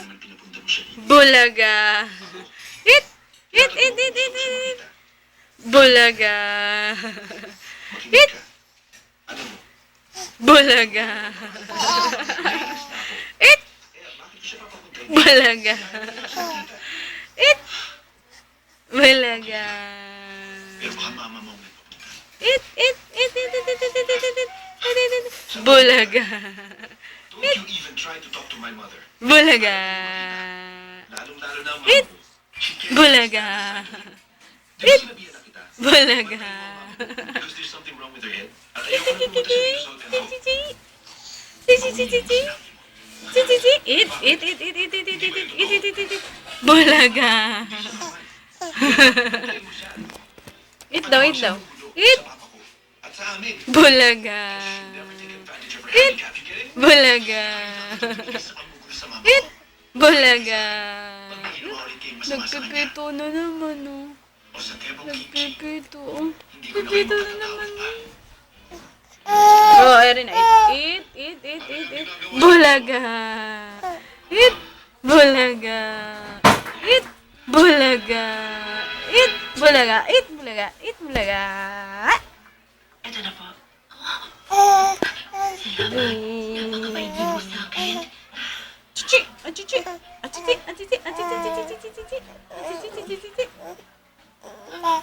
naman pinapunta mo siya dito. Bulaga. It. Bulaga. Makinig ka. Alam mo, Bulaga. It. kaya bakit ko siya papapuntahin? Bulaga. It. Bulaga. Pero baka mama mo ang nagpapunta. It. Bulaga. Don't you even try to talk to my mother. Bulaga. Lalong-lalo na ang mama mo. She can't Bulaga. Di ba sinabihan na kita? Bulaga. Because there's something wrong with her head. At ayoko na pumunta siya dito sa hotel mo. Bulaga. Eat daw. Eat. Sa papa ko. At sa amin. Bulaga. Never take advantage of her handicap. You get it? Bulaga. Bilis ang gugulo sa mama Eat. ko. Bulaga. Pag may ginawa ulit kayong masama sa kanya, Nagkikito na naman, oh. o sa tebong kimchi, Nagkikito, oh. hindi ko na kayo Nagkikito na matatawag naman, pa. oh. Oh, Erin, eat. Bulaga. Eat. Bulaga. Eat. Bulaga. Eat. Bulaga. Eat. Bulaga. Eat. Bulaga. Ito na po. Mm. Napakabait niyo po sa akin. Chichi. Ah, chichi.